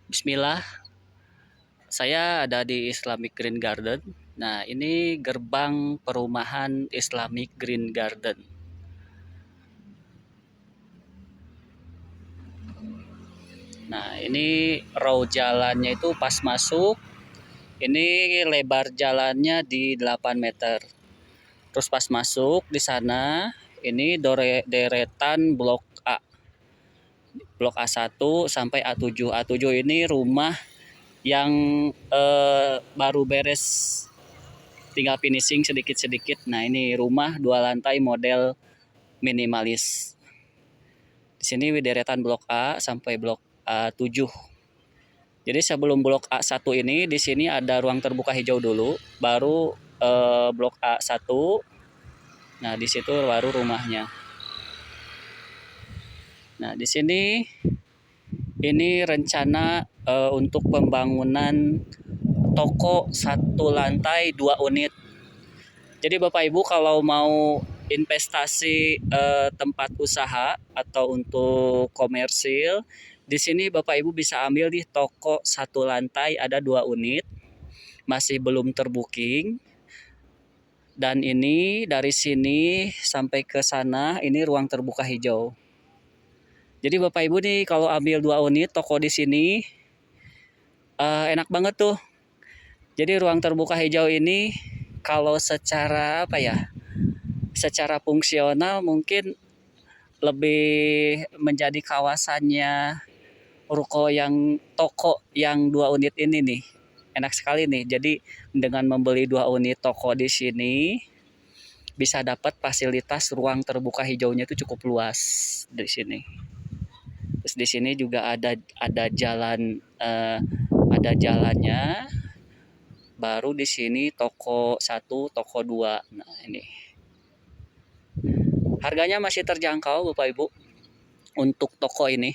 Bismillah, saya ada di Islamic Green Garden. Nah, ini gerbang perumahan Islamic Green Garden. Nah, ini row jalannya itu pas masuk, ini lebar jalannya di 8 meter. Terus pas masuk di sana, ini deretan blok A. Blok A1 sampai A7. A7 ini rumah yang baru beres, tinggal finishing sedikit-sedikit. Nah, ini rumah 2 lantai model minimalis. Di sini deretan blok A sampai blok A7. Jadi sebelum blok A1 ini di sini ada ruang terbuka hijau dulu, baru blok A1. Nah, di situ baru rumahnya. Nah, di sini ini rencana untuk pembangunan toko 1 lantai 2 unit. Jadi Bapak Ibu kalau mau investasi tempat usaha atau untuk komersil, di sini Bapak Ibu bisa ambil di toko 1 lantai ada 2 unit, masih belum terbooking. Dan ini dari sini sampai ke sana ini ruang terbuka hijau. Jadi Bapak Ibu nih kalau ambil 2 unit toko di sini enak banget tuh. Jadi ruang terbuka hijau ini kalau secara apa ya? Secara fungsional mungkin lebih menjadi kawasannya ruko yang toko yang 2 unit ini nih. Enak sekali nih. Jadi dengan membeli 2 unit toko di sini bisa dapat fasilitas ruang terbuka hijaunya itu cukup luas di sini. Terus di sini juga ada jalan ada jalannya. Baru di sini toko 1, toko 2. Nah, ini. Harganya masih terjangkau Bapak Ibu untuk toko ini.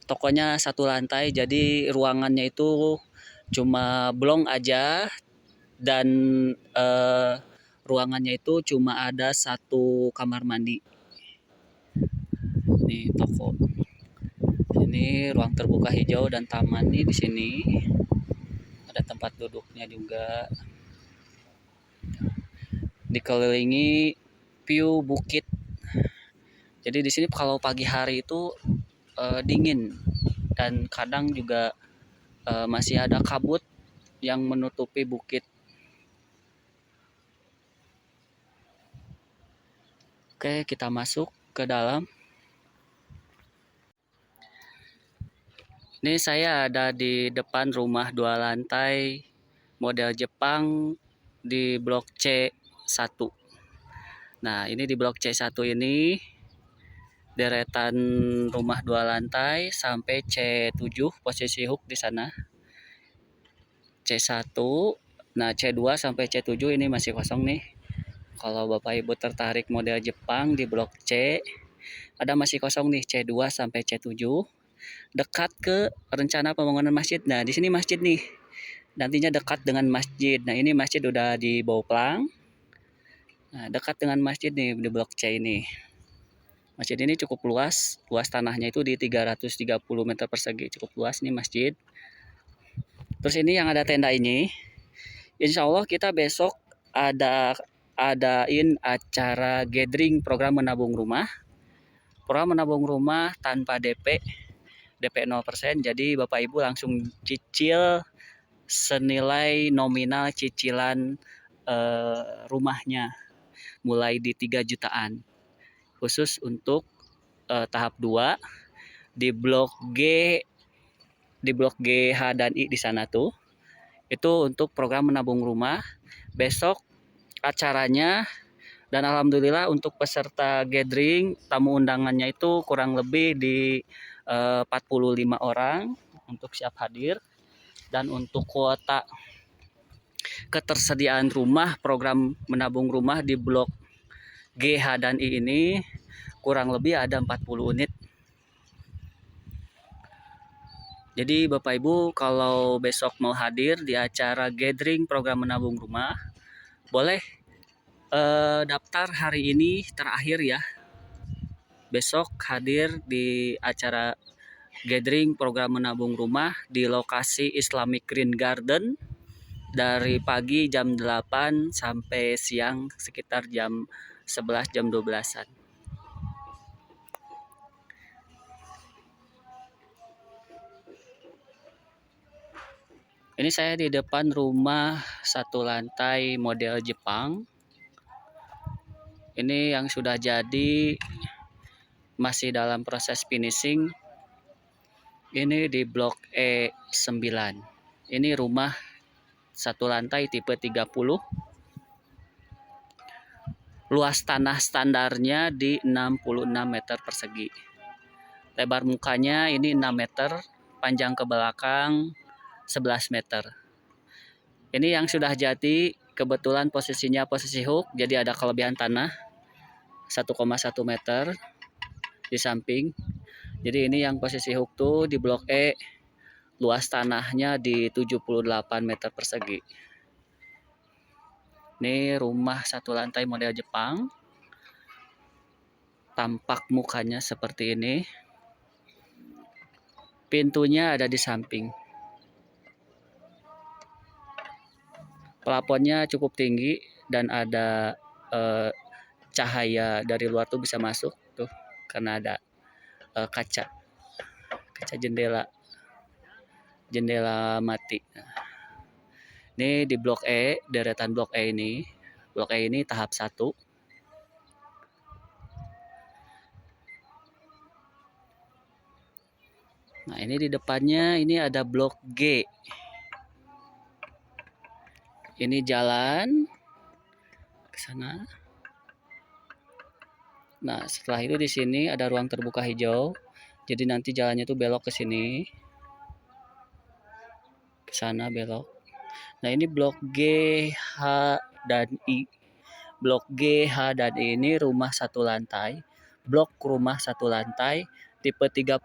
Tokonya 1 lantai, jadi ruangannya itu cuma blong aja dan ruangannya itu cuma ada 1 kamar mandi. Ini toko. Ini ruang terbuka hijau dan taman nih di sini. Ada tempat duduknya juga. Dikelilingi view bukit. Jadi di sini kalau pagi hari itu dingin dan kadang juga masih ada kabut yang menutupi bukit. Oke, kita masuk ke dalam. Ini saya ada di depan rumah 2 lantai model Jepang di blok C1. Nah, ini di blok C1 ini deretan rumah 2 lantai sampai C7, posisi hook di sana. C1, nah C2 sampai C7 ini masih kosong nih. Kalau Bapak Ibu tertarik model Jepang di blok C, ada masih kosong nih C2 sampai C7. Dekat ke rencana pembangunan masjid. Nah, di sini masjid nih. Nantinya dekat dengan masjid. Nah, ini masjid udah di bawah plang. Nah, dekat dengan masjid nih di blok C ini. Masjid ini cukup luas. Luas tanahnya itu di 330 meter persegi. Cukup luas nih masjid. Terus ini yang ada tenda ini. Insya Allah kita besok adain acara gathering program menabung rumah. Program menabung rumah tanpa DP 0%. Jadi Bapak Ibu langsung cicil senilai nominal cicilan rumahnya mulai di 3 jutaan. Khusus untuk tahap 2 di blok G, di blok G, H dan I di sana tuh. Itu untuk program menabung rumah. Besok acaranya, dan alhamdulillah untuk peserta gathering tamu undangannya itu kurang lebih di 45 orang untuk siap hadir. Dan untuk kuota ketersediaan rumah program menabung rumah di blok G, H dan I ini kurang lebih ada 40 unit. Jadi Bapak Ibu kalau besok mau hadir di acara gathering program menabung rumah, boleh daftar hari ini terakhir ya. Besok hadir di acara gathering program menabung rumah di lokasi Islamic Green Garden dari pagi jam 8 sampai siang sekitar jam 11 jam 12-an. Ini saya di depan rumah satu lantai model Jepang. Ini yang sudah jadi, masih dalam proses finishing. Ini di blok E9. Ini rumah satu lantai tipe 30. Luas tanah standarnya di 66 meter persegi. Lebar mukanya ini 6 meter, panjang ke belakang 11 meter. Ini yang sudah jadi, kebetulan posisinya posisi hook, jadi ada kelebihan tanah 1,1 meter di samping. Jadi ini yang posisi hook tuh di blok E, luas tanahnya di 78 meter persegi. Ini rumah satu lantai model Jepang. Tampak mukanya seperti ini. Pintunya ada di samping. Plafonnya cukup tinggi dan ada cahaya dari luar tuh bisa masuk tuh karena ada kaca jendela mati. Ini di blok E, deretan blok E ini. Blok E ini tahap 1. Nah, ini di depannya ini ada blok G. Ini jalan ke sana. Nah, setelah itu di sini ada ruang terbuka hijau. Jadi nanti jalannya tuh belok ke sini. Ke sana belok. Nah, ini blok G, H, dan I. Blok G, H, dan I ini rumah satu lantai. Blok rumah satu lantai tipe 30.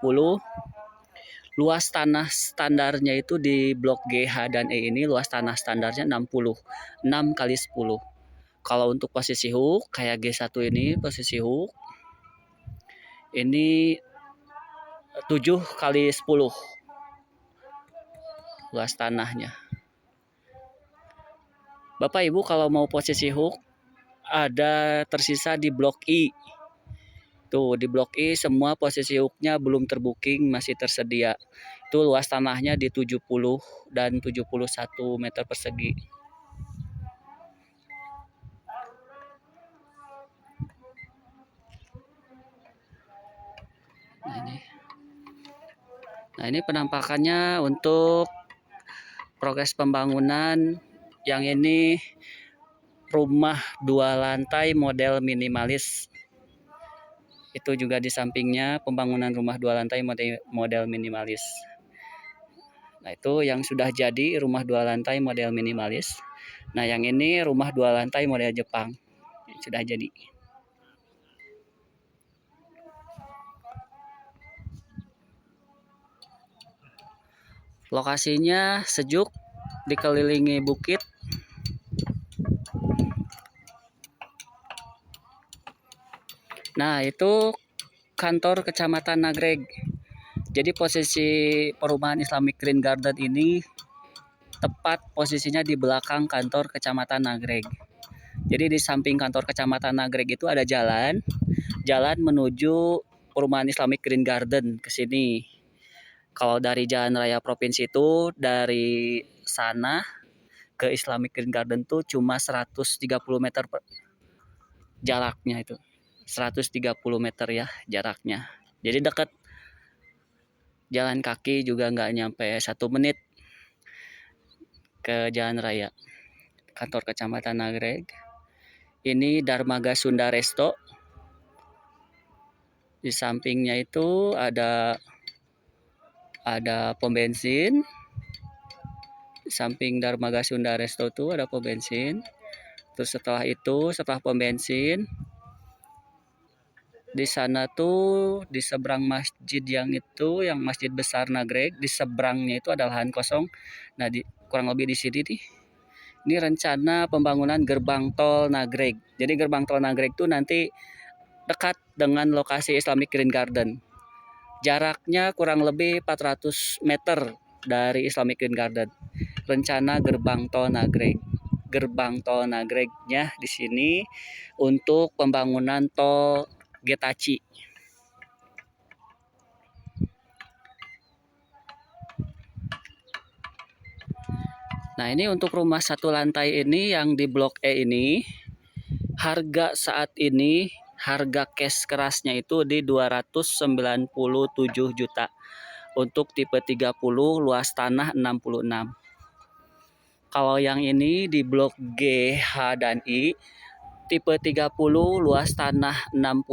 Luas tanah standarnya itu di blok G, H, dan E ini luas tanah standarnya 60. 6 kali 10. Kalau untuk posisi hook kayak G1 ini posisi hook ini 7 kali 10 luas tanahnya. Bapak Ibu kalau mau posisi hook ada tersisa di blok I. Tuh di blok I semua posisi hooknya belum terbooking, masih tersedia. Itu luas tanahnya di 70 dan 71 meter persegi. Nah ini penampakannya untuk progres pembangunan. Yang ini rumah 2 lantai model minimalis. Itu juga di sampingnya pembangunan rumah 2 lantai model minimalis. Nah itu yang sudah jadi rumah 2 lantai model minimalis. Nah yang ini rumah 2 lantai model Jepang. Sudah jadi. Lokasinya sejuk, dikelilingi bukit. Nah itu kantor Kecamatan Nagreg. Jadi posisi perumahan Islamic Green Garden ini tepat posisinya di belakang kantor Kecamatan Nagreg. Jadi di samping kantor Kecamatan Nagreg itu ada jalan menuju perumahan Islamic Green Garden ke sini. Kalau dari Jalan Raya Provinsi itu dari sana ke Islamic Green Garden tuh cuma 130 meter jaraknya itu. 130 meter ya jaraknya. Jadi dekat. Jalan kaki juga nggak nyampe 1 menit ke jalan raya. Kantor Kecamatan Nagreg. Ini Darmaga Sunda Resto. Di sampingnya itu ada pom bensin. Di samping Darmaga Sunda Resto itu ada pom bensin. Terus setelah pom bensin, di sana tuh di seberang masjid yang masjid besar Nagreg, di seberangnya itu ada lahan kosong. Nah, kurang lebih di sini nih. Ini rencana pembangunan gerbang tol Nagreg. Jadi gerbang tol Nagreg itu nanti dekat dengan lokasi Islamic Green Garden. Jaraknya kurang lebih 400 meter dari Islamic Green Garden. Rencana gerbang tol Nagreg. Gerbang tol Nagregnya di sini untuk pembangunan tol Getaci. Nah, ini untuk rumah satu lantai ini yang di Blok E ini, harga saat ini, harga cash kerasnya itu di 297 juta. Untuk tipe 30, luas tanah 66. Kalau yang ini di Blok G, H, dan I, tipe 30, luas tanah 60,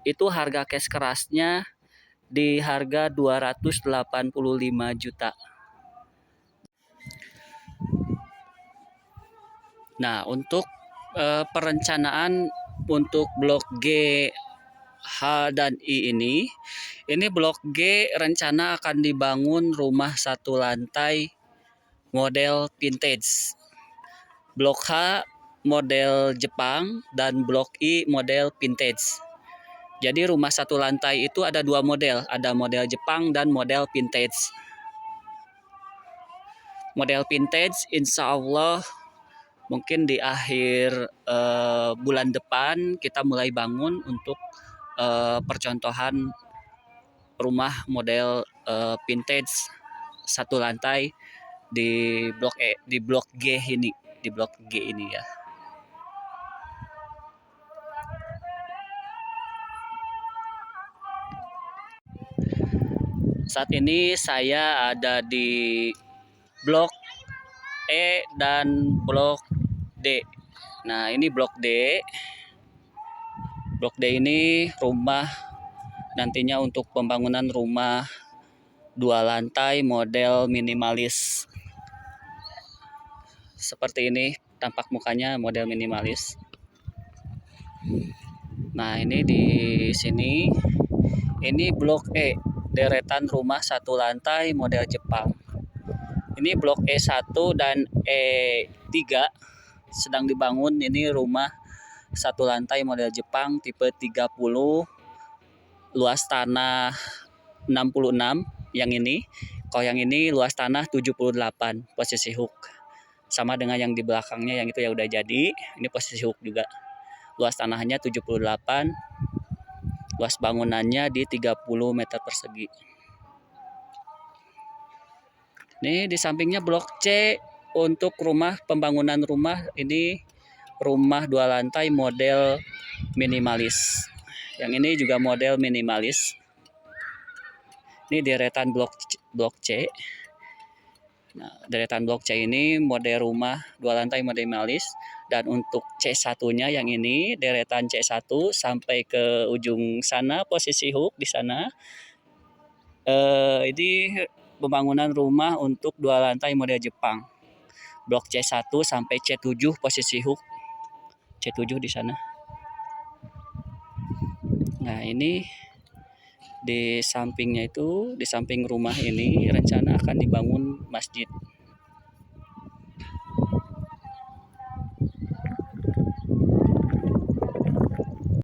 itu harga cash kerasnya di harga 285 juta. Nah, untuk perencanaan untuk Blok G, H, dan I ini Blok G rencana akan dibangun rumah satu lantai model vintage. Blok H model Jepang dan Blok I model vintage. Jadi rumah satu lantai itu ada dua model, ada model Jepang dan model vintage. Model vintage insya Allah mungkin di akhir bulan depan kita mulai bangun untuk percontohan rumah model vintage satu lantai di Blok E, di Blok G ini, di Blok G ini ya. Saat ini saya ada di Blok E dan Blok D. Nah, ini Blok D. Blok D ini rumah nantinya untuk pembangunan rumah dua lantai model minimalis. Seperti ini tampak mukanya model minimalis. Nah, ini di sini ini Blok E, deretan rumah satu lantai model Jepang. Ini Blok E1 dan E3 sedang dibangun. Ini rumah satu lantai model Jepang tipe 30, luas tanah 66 yang ini. Kalau yang ini luas tanah 78, posisi hook. Sama dengan yang di belakangnya yang itu ya udah jadi. Ini posisi hook juga. Luas tanahnya 78, luas bangunannya di 30 meter persegi. Ini di sampingnya Blok C untuk rumah pembangunan rumah ini rumah dua lantai model minimalis. Yang ini juga model minimalis. Ini deretan Blok C. Nah, deretan Blok C ini model rumah dua lantai minimalis, dan untuk C1-nya yang ini deretan C1 sampai ke ujung sana posisi hook di sana. Ini pembangunan rumah untuk dua lantai model Jepang. Blok C1 sampai C7 posisi hook. C7 di sana. Nah, ini di sampingnya itu, di samping rumah ini rencana akan dibangun masjid.